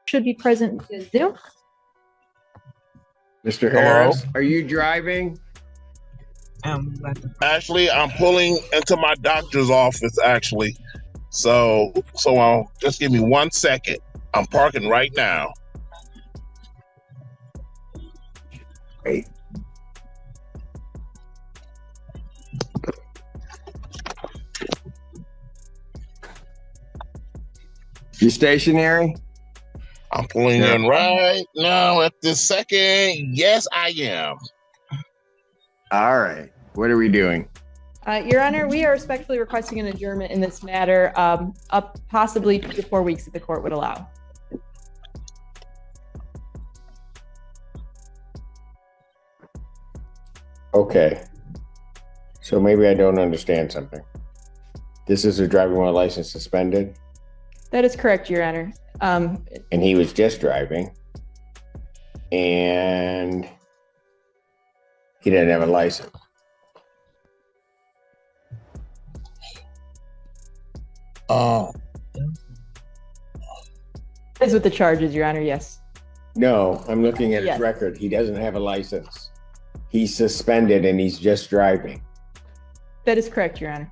should be present via Zoom. Mr. Hello? Harris, are you driving? Actually, I'm pulling into my doctor's office, actually. So just give me 1 second. I'm parking right now. Great. You stationary? I'm pulling in right now at this second. Yes, I am. All right. What are we doing? Your Honor, we are respectfully requesting an adjournment in this matter, up possibly 2 to 4 weeks if the court would allow. Okay. So maybe I don't understand something. This is a driving while license suspended, That is correct, Your Honor. and he was just driving, and he didn't have a license. That is with the charges, Your Honor, yes. No, I'm looking at Yes. his record. He doesn't have a license. He's suspended and he's just driving. That is correct, Your Honor.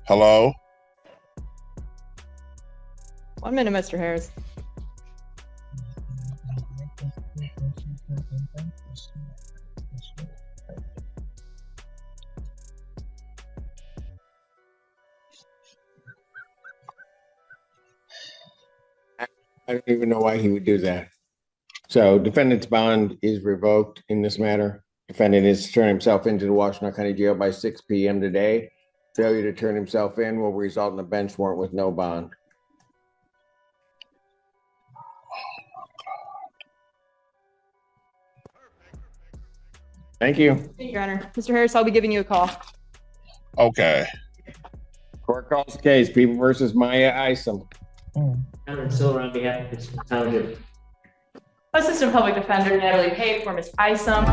Hello? 1 minute, Mr. Harris. I don't even know why he would do that. So defendant's bond is revoked in this matter. Defendant is to turn himself into the Washington County Jail by 6 p.m. today. Failure to turn himself in will result in a bench warrant with no bond. Thank you. Your Honor. Mr. Harris, I'll be giving you a call. Okay. Court calls the case, People versus Maya Isom. Alan Silver on behalf of the township. Assistant Public Defender Natalie Pay for Ms. Isom.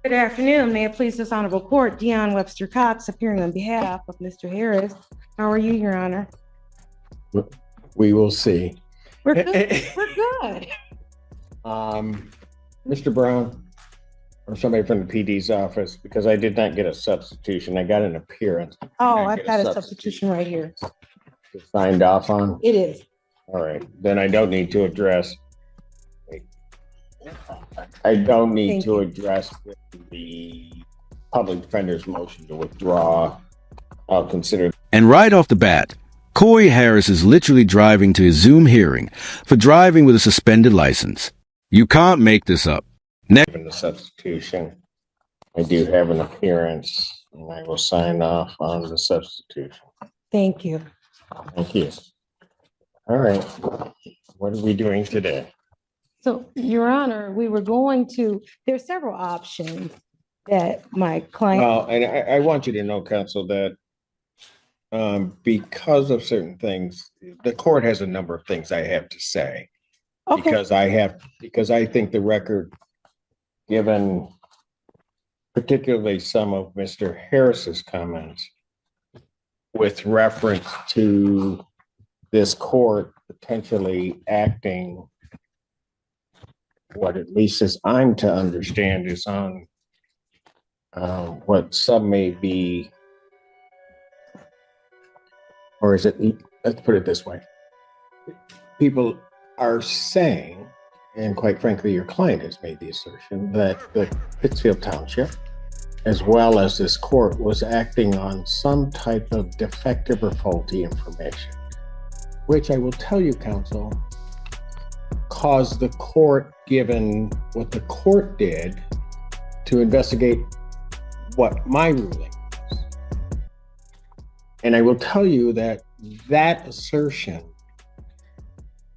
Good afternoon. May it please this honorable court, Dion Webster Cox appearing on behalf of Mr. Harris. How are you, Your Honor? We will see. We're good. We're good. Mr. Brown, or somebody from the PD's office, because I did not get a substitution. I got an appearance. Oh, Can I I've get got a substitution right here. Signed off on. It is. All right, then I don't need to address. I don't need Thank to address the public defender's motion to withdraw. I'll consider. And right off the bat, Corey Harris is literally driving to his Zoom hearing for driving with a suspended license. You can't make this up. Given the substitution, I do have an appearance, and I will sign off on the substitution. Thank you. Thank you. All right, what are we doing today? So, Your Honor, we were going to, there's several options that my client, Well, and I want you to know, counsel, that because of certain things, the court has a number of things I have to say. okay, Because I think the record, given particularly some of Mr. Harris's comments with reference to this court potentially acting what at least as I'm to understand is on what some may be, or is it, let's put it this way. People are saying, and quite frankly, your client has made the assertion that the Pittsfield Township as well as this court, was acting on some type of defective or faulty information, which I will tell you, counsel, caused the court, given what the court did, to investigate what my ruling was. And I will tell you that that assertion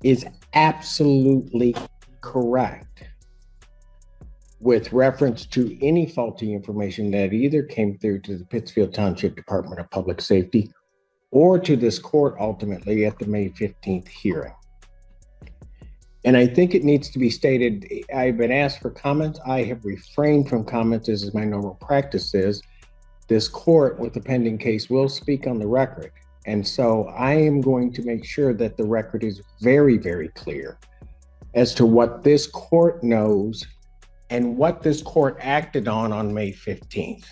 is absolutely correct with reference to any faulty information that either came through to the Pittsfield Township Department of Public Safety or to this court ultimately at the May 15th hearing. And I think it needs to be stated, I've been asked for comments. I have refrained from comments, as is my normal practice is. This court with the pending case will speak on the record. And so I am going to make sure that the record is very, very clear as to what this court knows and what this court acted on May 15th.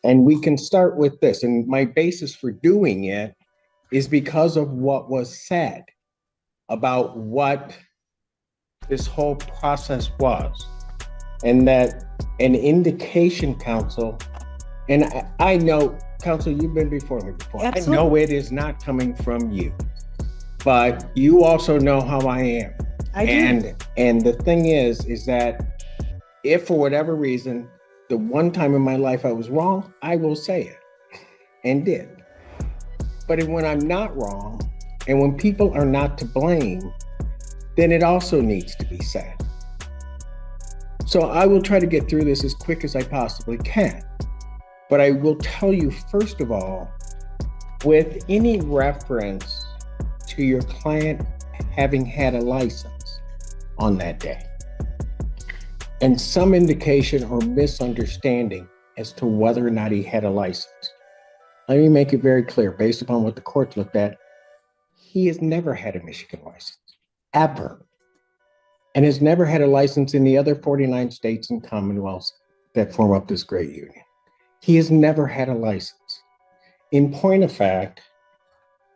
And we can start with this. And my basis for doing it is because of what was said about what this whole process was. And that an indication, counsel, and I know, counsel, you've been before me before. Absolutely. I know it is not coming from you, but you also know how I am. I do. And the thing is that if for whatever reason, the one time in my life I was wrong, I will say it, and did. But when I'm not wrong, and when people are not to blame, then it also needs to be said. So I will try to get through this as quick as I possibly can. But I will tell you, first of all, with any reference to your client having had a license on that day, and some indication or misunderstanding as to whether or not he had a license, let me make it very clear, based upon what the court looked at, he has never had a Michigan license, ever, and has never had a license in the other 49 states and commonwealths that form up this great union. He has never had a license. In point of fact,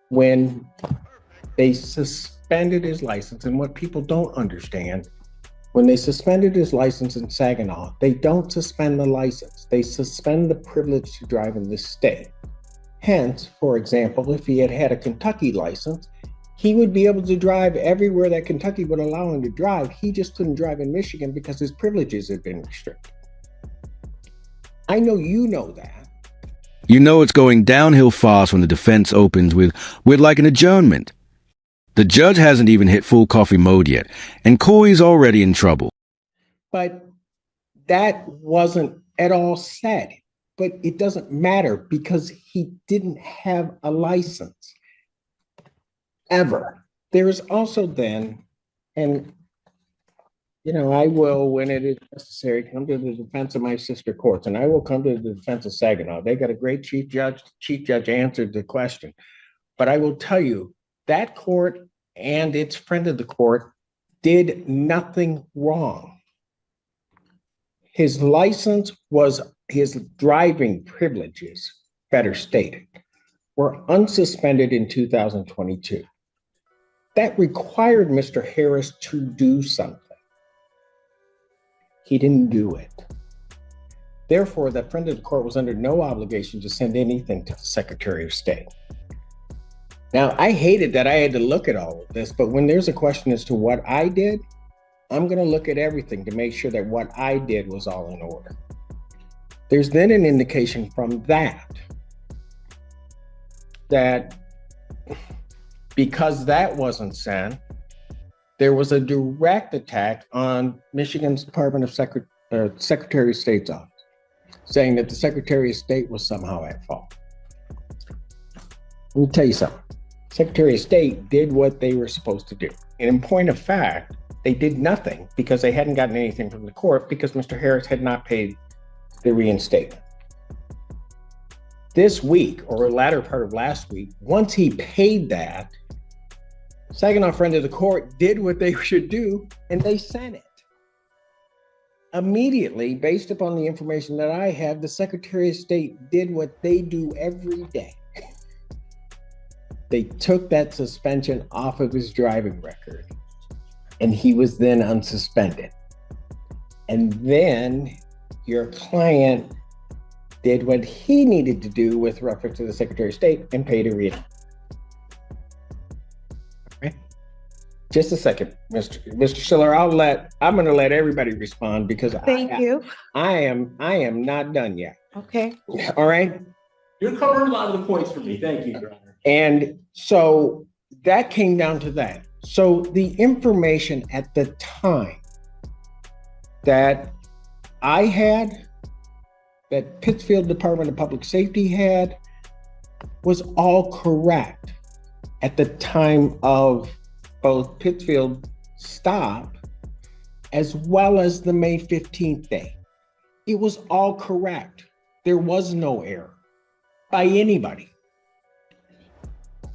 when they suspended his license, and what people don't understand, when they suspended his license in Saginaw, they don't suspend the license. They suspend the privilege to drive in this state. Hence, for example, if he had had a Kentucky license, he would be able to drive everywhere that Kentucky would allow him to drive. He just couldn't drive in Michigan because his privileges had been restricted. I know you know that. You know it's going downhill fast when the defense opens with like an adjournment. The judge hasn't even hit full coffee mode yet, and Corey's already in trouble. But that wasn't at all said. But it doesn't matter because he didn't have a license ever. There is also then, and I will, when it is necessary, come to the defense of my sister courts, and I will come to the defense of Saginaw. They got a great chief judge. Chief judge answered the question. But I will tell you, that court and its friend of the court did nothing wrong. His license was, his driving privileges, better stated, were unsuspended in 2022. That required Mr. Harris to do something. He didn't do it. Therefore, the friend of the court was under no obligation to send anything to the Secretary of State. Now, I hated that I had to look at all of this, but when there's a question as to what I did, I'm going to look at everything to make sure that what I did was all in order. There's then an indication from that because that wasn't sent, there was a direct attack on Michigan's Department of Secretary of State's office, saying that the Secretary of State was somehow at fault. Let me tell you something. Secretary of State did what they were supposed to do. And in point of fact, they did nothing because they hadn't gotten anything from the court because Mr. Harris had not paid the reinstatement. This week, or the latter part of last week, once he paid that, Saginaw friend of the court did what they should do, and they sent it. Immediately, based upon the information that I have, the Secretary of State did what they do every day. They took that suspension off of his driving record, and he was then unsuspended. And then your client did what he needed to do with reference to the Secretary of State and paid a reading. Okay. Just a second, Mr. Schiller. I'm going to let everybody respond because Thank you. I am not done yet. Okay. All right. You're covering a lot of the points for me. Thank you, Your Honor. And so that came down to that. So the information at the time that I had, that Pittsfield Department of Public Safety had, was all correct at the time of both Pittsfield stop as well as the May 15th day. It was all correct. There was no error by anybody.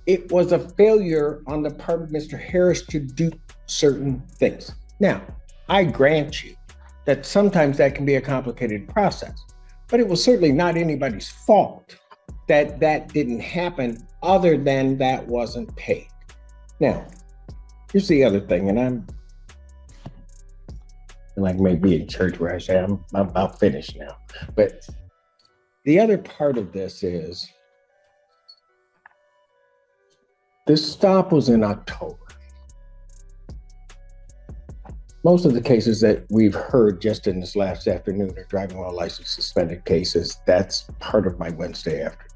It was a failure on the part of Mr. Harris to do certain things. Now, I grant you that sometimes that can be a complicated process, but it was certainly not anybody's fault that that didn't happen other than that wasn't paid. Now, here's the other thing, and I'm like maybe in church where I say I'm about finished now, but the other part of this is this stop was in October. Most of the cases that we've heard just in this last afternoon are driving while license suspended cases. That's part of my Wednesday afternoon.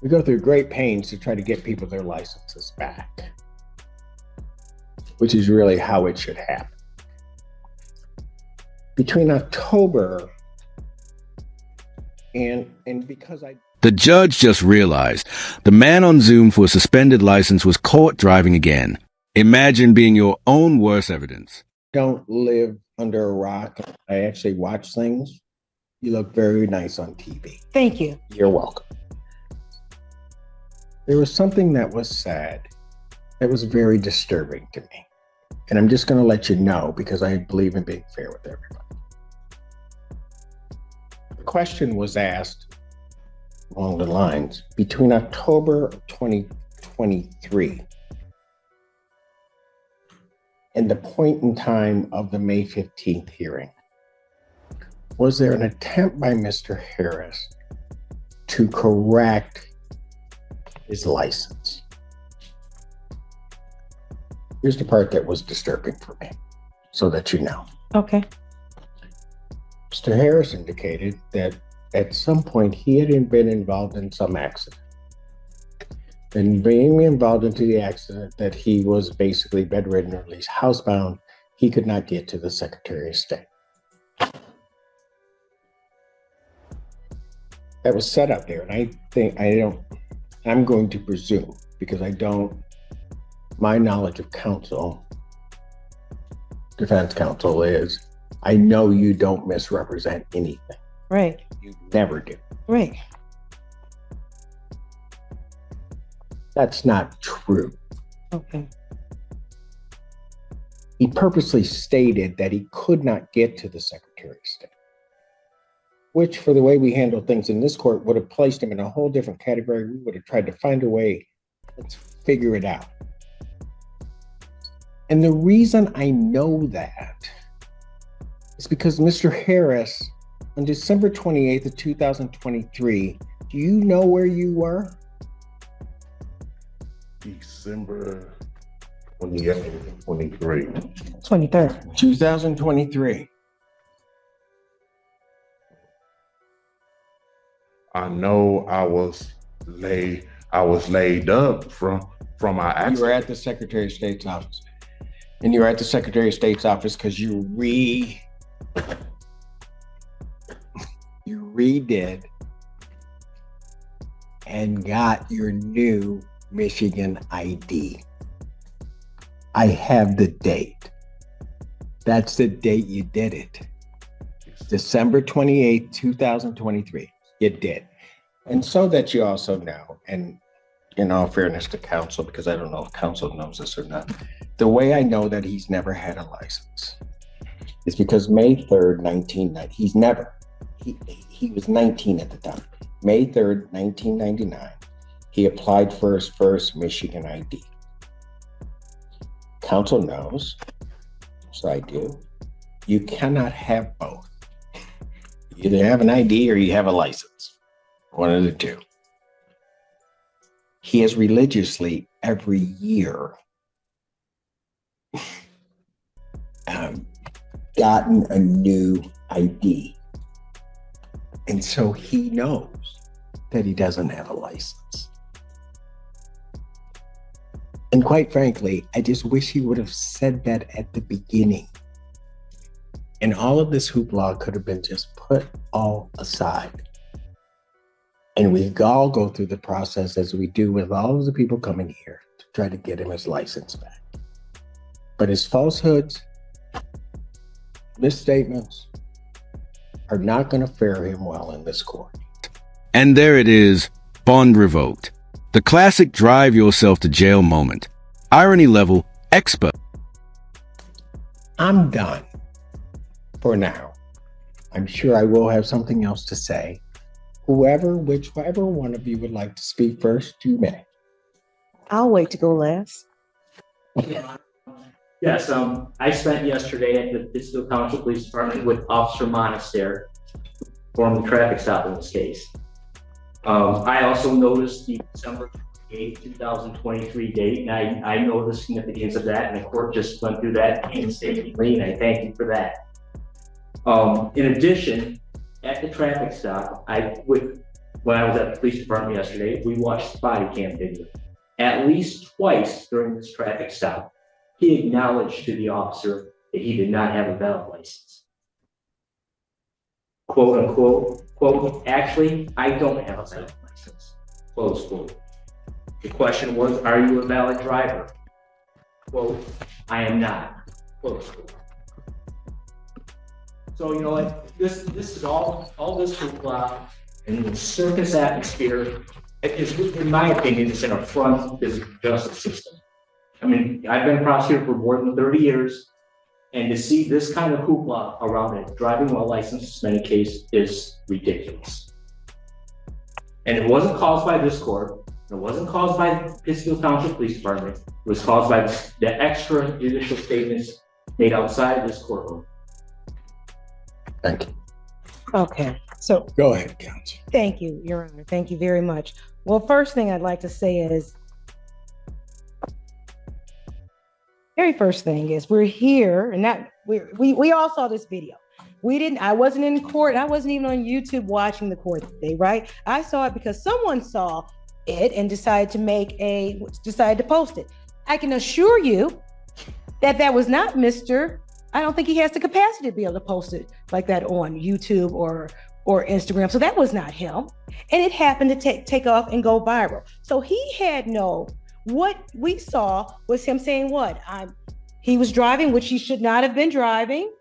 We go through great pains to try to get people their licenses back, which is really how it should happen. Between October and because The judge just realized the man on Zoom for a suspended license was caught driving again. Imagine being your own worst evidence. don't live under a rock, I actually watch things. You look very nice on TV. Thank you. You're welcome. There was something that was said that was very disturbing to me. And I'm just going to let you know because I believe in being fair with everybody. The question was asked along the lines between October of 2023 and the point in time of the May 15th hearing. Was there an attempt by Mr. Harris to correct his license? Here's the part that was disturbing for me, so that you know. Okay. Mr. Harris indicated that at some point he had been involved in some accident. And being involved into the accident, that he was basically bedridden or at least housebound, he could not get to the Secretary of State. That was set up there, and I'm going to presume, because my knowledge of counsel, defense counsel is, I know you don't misrepresent anything. Right. You never do. Right. That's not true. Okay. He purposely stated that he could not get to the Secretary of State, which, for the way we handle things in this court, would have placed him in a whole different category. We would have tried to find a way, let's figure it out. And the reason I know that is because Mr. Harris, on December 28th of 2023, do you know where you were? December 28th, 23. 23rd. 2023. I know I was laid up from my You accident. were at the Secretary of State's office. And you were at the Secretary of State's office because you redid and got your new Michigan ID. I have the date. That's the date you did it. December 28th, 2023. You did. And so that you also know, and in all fairness to counsel, because I don't know if counsel knows this or not, the way I know that he's never had a license is because May 3rd, 1990, he was 19 at the time. May 3rd, 1999, he applied for his first Michigan ID. Counsel knows, so I do. You cannot have both. You either have an ID or you have a license. One of the two. He has religiously every year gotten a new ID. And so he knows that he doesn't have a license. And quite frankly, I just wish he would have said that at the beginning. And all of this hoopla could have been just put all aside. And we all go through the process as we do with all of the people coming here to try to get him his license back. But his falsehoods, misstatements are not going to fare him well in this court. And there it is, bond revoked. The classic drive yourself to jail moment. Irony level expert. I'm done for now. I'm sure I will have something else to say. Whichever one of you would like to speak first, you may. I'll wait to go last. Yes, I spent yesterday at the Pittsfield Township Police Department with Officer Monaster, performing the traffic stop in this case. I also noticed the December 8, 2023 date, and I know the significance of that, and the court just went through that painstakingly, and I thank you for that. In addition, at the traffic stop, when I was at the police department yesterday, we watched the body cam video. At least twice during this traffic stop, he acknowledged to the officer that he did not have a valid license. Quote unquote, quote, actually, I don't have a valid license, close quote. The question was, are you a valid driver? Quote, I am not, close quote. So, you know what, this is all this hoopla and the circus atmosphere is, in my opinion, is an affront to the justice system. I mean, I've been a prosecutor for more than 30 years, and to see this kind of hoopla around a driving while licensed suspended case is ridiculous. And it wasn't caused by this court. It wasn't caused by the Pittsfield Township Police Department. It was caused by the extrajudicial statements made outside this courtroom. Thank you. Okay, so Go ahead, counsel. thank you, Your Honor. Thank you very much. Well, first thing I'd like to say is, very first thing is we're here and that we all saw this video. I wasn't in court. I wasn't even on YouTube watching the court today, right? I saw it because someone saw it and decided to post it. I can assure you that was not Mr. I don't think he has the capacity to be able to post it like that on YouTube or Instagram. So that was not him. And it happened to take off and go viral. So he had what we saw was him saying he was driving, which he should not have been driving,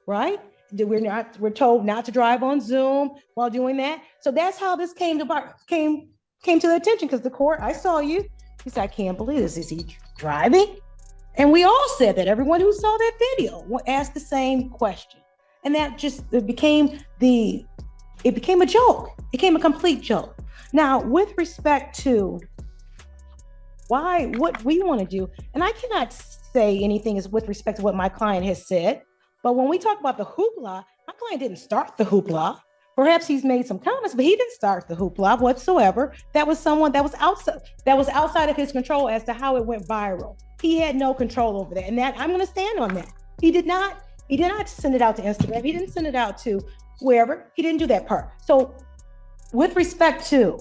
right? We're told not to drive on Zoom while doing that. So that's how this came to the attention, because the court, I saw you. He said, I can't believe this. Is he driving? And we all said that. Everyone who saw that video asked the same question. And that just became a joke. It became a complete joke. Now, with respect to what we want to do, and I cannot say anything is with respect to what my client has said, but when we talk about the hoopla, my client didn't start the hoopla. Perhaps he's made some comments, but he didn't start the hoopla whatsoever. That was someone that was outside of his control as to how it went viral. He had no control over that, and that I'm going to stand on that. He did not send it out to Instagram. He didn't send it out to wherever. He didn't do that part. So, with respect to,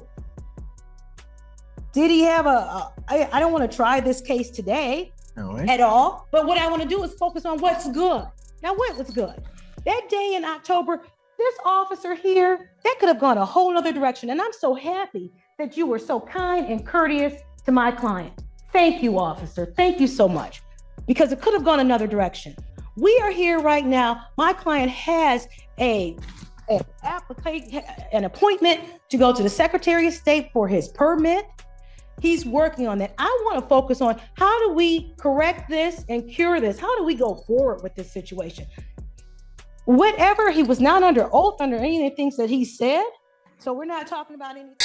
did he have I don't want to try this case today at all, but what I want to do is focus on what's good. Now, what was good? That day in October, this officer here, that could have gone a whole other direction. And I'm so happy that you were so kind and courteous to my client. Thank you, officer. Thank you so much, because it could have gone another direction. We are here right now. My client has an appointment to go to the Secretary of State for his permit. He's working on that. I want to focus on how do we correct this and cure this? How do we go forward with this situation? Whatever, he was not under oath under any of the things that he said. So we're not talking about anything.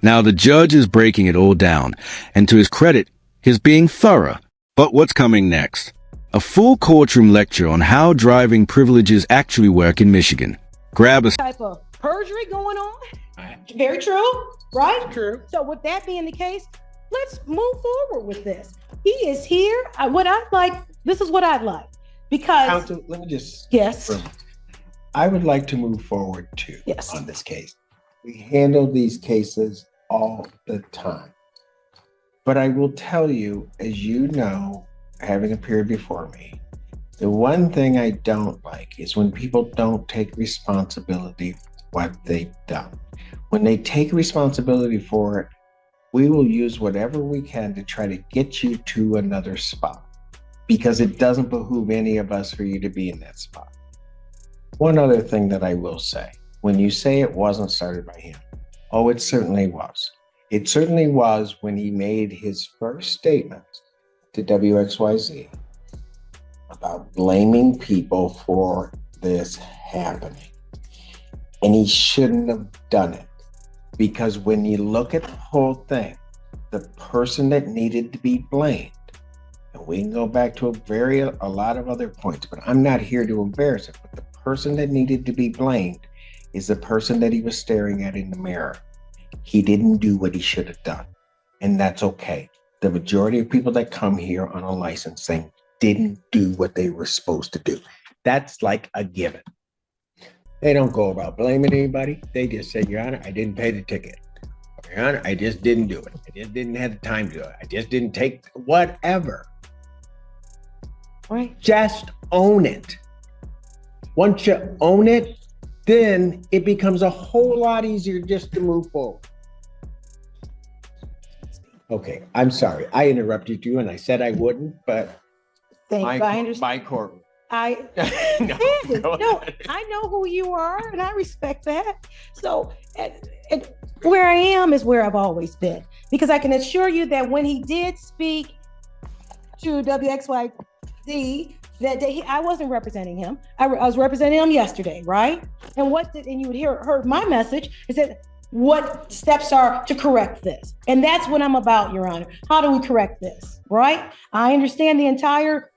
Now the judge is breaking it all down, and to his credit, he's being thorough. But what's coming next? A full courtroom lecture on how driving privileges actually work in Michigan. Grab a Type of perjury going on. Very true, right? True. So with that being the case, let's move forward with this. He is here. This is what I'd like. Because Counsel, let me just. yes, I would like to move forward too. Yes. On this case. We handle these cases all the time. But I will tell you, as you know, having appeared before me, the one thing I don't like is when people don't take responsibility for what they've done. When they take responsibility for it, we will use whatever we can to try to get you to another spot, because it doesn't behoove any of us for you to be in that spot. One other thing that I will say, when you say it wasn't started by him, oh, it certainly was. It certainly was when he made his first statement to WXYZ about blaming people for this happening. And he shouldn't have done it, because when you look at the whole thing, the person that needed to be blamed, and we can go back to a lot of other points, but I'm not here to embarrass it, but the person that needed to be blamed is the person that he was staring at in the mirror. He didn't do what he should have done, and that's okay. The majority of people that come here on a licensing didn't do what they were supposed to do. That's like a given. They don't go about blaming anybody. They just say, Your Honor, I didn't pay the ticket. Your Honor, I just didn't do it. I just didn't have the time to do it. I just didn't take whatever. right. Just own it. Once you own it, then it becomes a whole lot easier just to move forward. Okay, I'm sorry. I interrupted you and I said I wouldn't, but Thank you. I understand. my courtroom. I No, go no, ahead. I know who you are, and I respect that. So, and where I am is where I've always been, because I can assure you that when he did speak to WXYZ that day, I wasn't representing him. I was representing him yesterday, right? And you would heard my message is that what steps are to correct this, and that's what I'm about, Your Honor. How do we correct this, right? I understand the entire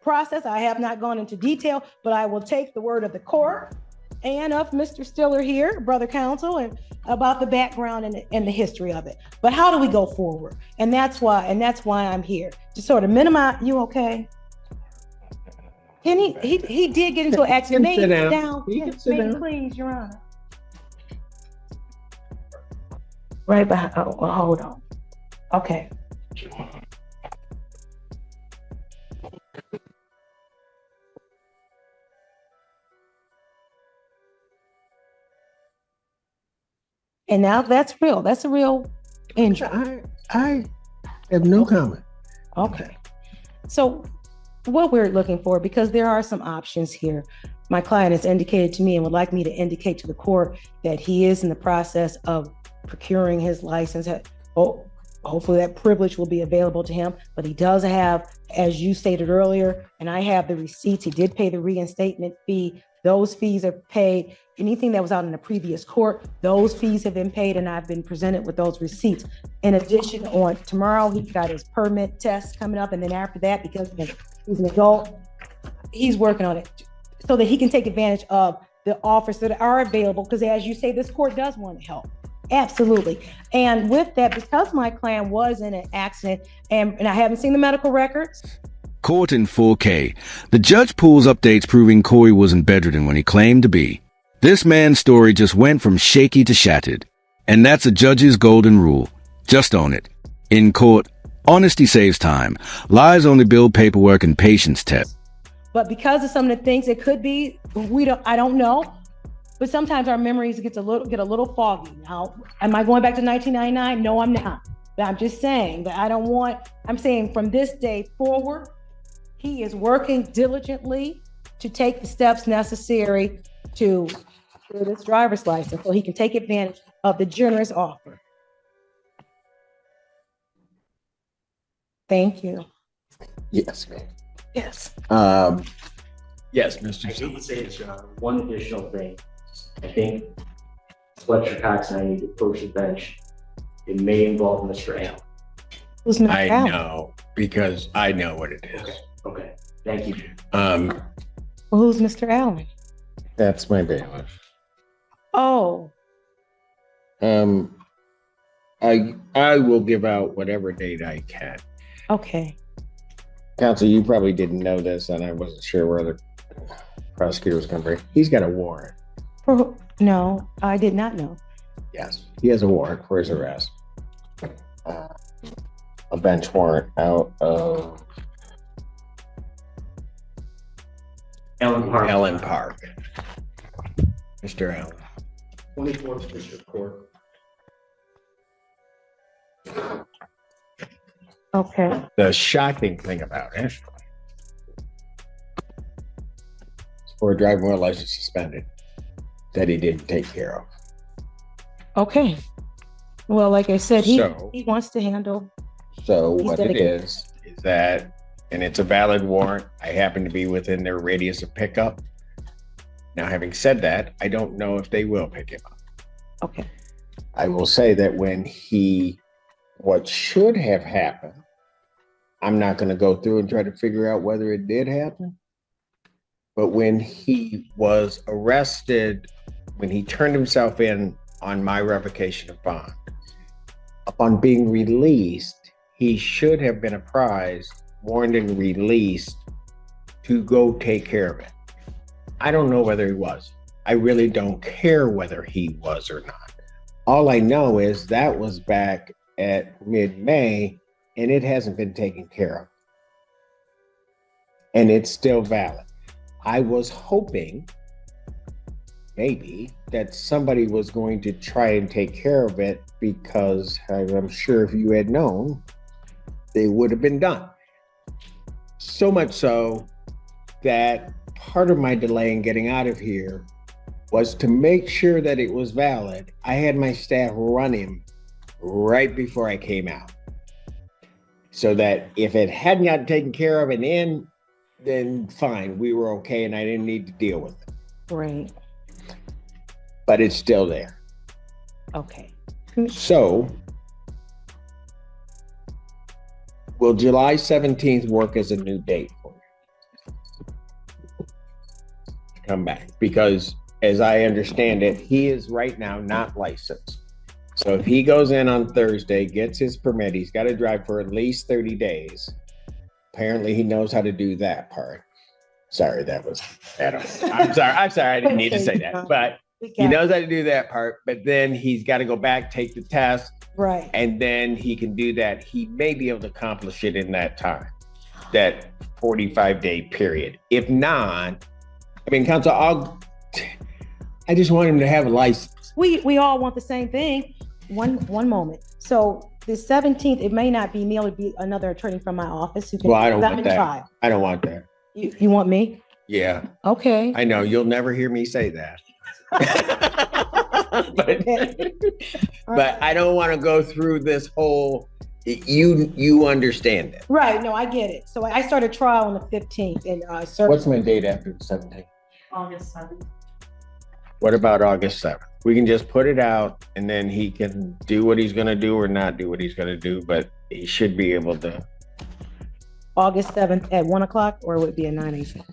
process. I have not gone into detail, but I will take the word of the court and of Mr. Stiller here, brother counsel, and about the background and the history of it. But how do we go forward? And that's why I'm here to sort of minimize. You okay? Can he did get into an accident. He can sit down. Yes, He can sit down. please, Your Honor. Right behind. Oh, well, hold on. Okay. And now that's real. That's a real injury. I have no comment. Okay. So what we're looking for, because there are some options here, my client has indicated to me and would like me to indicate to the court that he is in the process of procuring his license. Hopefully that privilege will be available to him, but he does have, as you stated earlier, and I have the receipts, he did pay the reinstatement fee. Those fees are paid. Anything that was out in the previous court, those fees have been paid, and I've been presented with those receipts. In addition, on tomorrow, he's got his permit test coming up, and then after that, because he's an adult, he's working on it so that he can take advantage of the offers that are available, because as you say, this court does want to help. Absolutely. And with that, because my client was in an accident, and I haven't seen the medical records. Court in 4K. The judge pulls updates proving Corey wasn't bedridden when he claimed to be. This man's story just went from shaky to shattered. And that's a judge's golden rule. Just own it. In court, honesty saves time. Lies only build paperwork and patience test. But because of some of the things, it could be, I don't know. But sometimes our memories get a little foggy. Now, am I going back to 1999? No, I'm not. But I'm just saying that I'm saying from this day forward, he is working diligently to take the steps necessary to get this driver's license so he can take advantage of the generous offer. Thank you. Yes, ma'am. Yes. Yes, Mr. I hate to say this, Your Honor, one additional thing. I think Fletcher Cox and I need to approach the bench. It may involve Mr. Allen. Who's Mr. I Allen? know, because I know what it is. Okay. Thank you. Um, Well, who's Mr. Allen? that's my bailiff. Oh, I will give out whatever date I can. okay. Counsel, you probably didn't know this, and I wasn't sure where the prosecutor was going to bring. He's got a warrant. No, I did not know. Yes, he has a warrant for his arrest. A bench warrant out of Ellen Park. Mr. Allen. 24th District Court. Okay. The shocking thing about it, for a driving while license suspended, that he didn't take care of. Okay. Well, like I said, he So- he wants to handle. So He's what it dedicated. is that, and it's a valid warrant. I happen to be within their radius of pickup. Now, having said that, I don't know if they will pick him up. Okay. I will say that what should have happened, I'm not going to go through and try to figure out whether it did happen. But when he was arrested, when he turned himself in on my revocation of bond, upon being released, he should have been apprised, warned, and released to go take care of it. I don't know whether he was. I really don't care whether he was or not. All I know is that was back at mid-May, and it hasn't been taken care of. And it's still valid. I was hoping maybe that somebody was going to try and take care of it, because I'm sure if you had known, they would have been done. So much so that part of my delay in getting out of here was to make sure that it was valid. I had my staff run him right before I came out, so that if it hadn't gotten taken care of and in, then fine, we were okay and I didn't need to deal with it. Right. But it's still there. Okay. So will July 17th work as a new date for you? Come back, because as I understand it, he is right now not licensed. So if he goes in on Thursday, gets his permit, he's got to drive for at least 30 days. Apparently he knows how to do that part. Sorry, that was Adam. I'm sorry, I didn't need to say that, but he knows how to do that part. But then he's got to go back, take the test, Right. and then he can do that. He may be able to accomplish it in that time, that 45-day period. If not, I mean, counsel, I just want him to have a license. We all want the same thing. One moment. So the 17th, it may not be me, it'll be another attorney from my office who can. Well, I don't I'm want in that. trial. I don't want that. You want me? Yeah, Okay. I know you'll never hear me say that. but I don't want to go through this whole. You understand it. Right. No, I get it. So I started trial on the 15th, and What's my date after the 17th? August 7th. What about August 7th? We can just put it out, and then he can do what he's going to do or not do what he's going to do, but he should be able to. August 7th at 1:00, or would it be at 9 a.m.?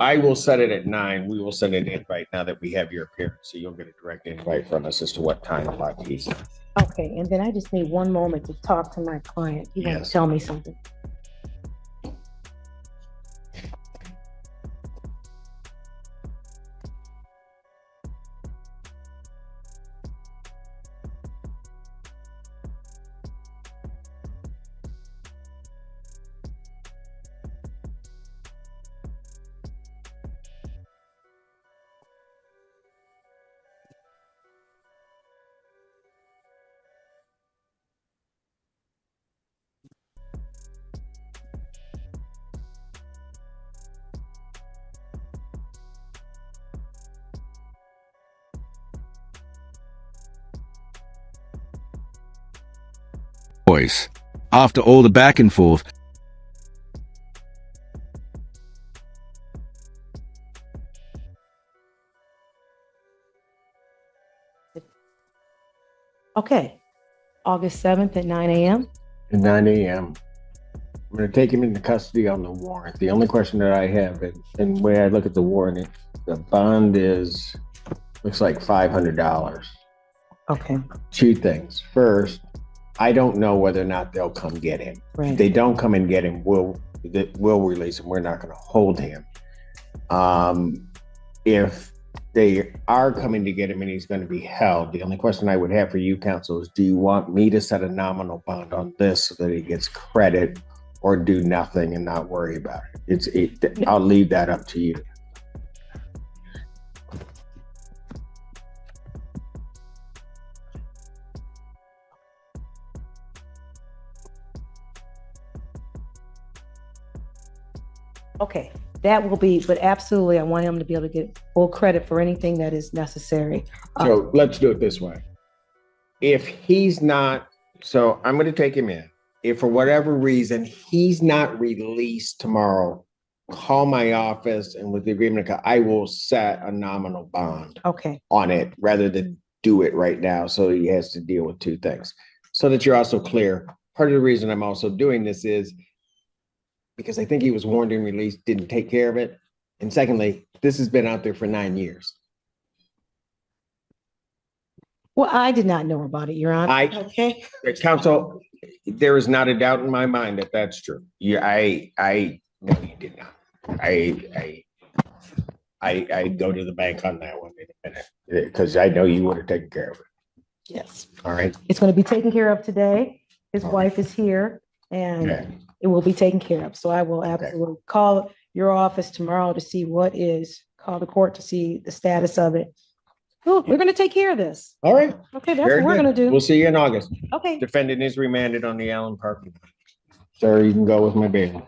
I will set it at 9. We will send an invite now that we have your appearance. So you'll get a direct invite from us as to what time block he's in. Okay. And then I just need one moment to talk to my client. He wants Yes. to tell me something. Voice. After all the back and forth, Okay. August 7th at 9 a.m. At 9 a.m. I'm gonna take him into custody on the warrant. The only question that I have, and the way I look at the warrant, the bond looks like $500. Okay, Two things. First, I don't know whether or not they'll come get him. If right. they don't come and get him, we'll release him. We're not gonna hold him. If they are coming to get him and he's gonna be held, the only question I would have for you, counsel, is do you want me to set a nominal bond on this so that he gets credit, or do nothing and not worry about it? I'll leave that up to you. Okay, that will be, but absolutely, I want him to be able to get full credit for anything that is necessary. So let's do it this way. If he's not, so I'm going to take him in. If for whatever reason he's not released tomorrow, call my office, and with the agreement, I will set a nominal bond Okay, on it rather than do it right now. So he has to deal with two things. So that you're also clear. Part of the reason I'm also doing this is because I think he was warned and released, didn't take care of it. And secondly, this has been out there for 9 years. well, I did not know about it, Your Honor. Okay, Counsel, there is not a doubt in my mind that that's true. Yeah, I no, you did not. I go to the bank on that one in a minute because I know you would have taken care of it. yes. All right. It's going to be taken care of today. His All wife is here and Okay. it will be taken care of. So I will absolutely call your office tomorrow to see call the court to see the status of it. Oh, we're going to take care of this. All right. Okay, that's Very what we're good. going to do. We'll see you in August. Okay, Defendant is remanded on the Allen Park. Sir, you can go with my bail.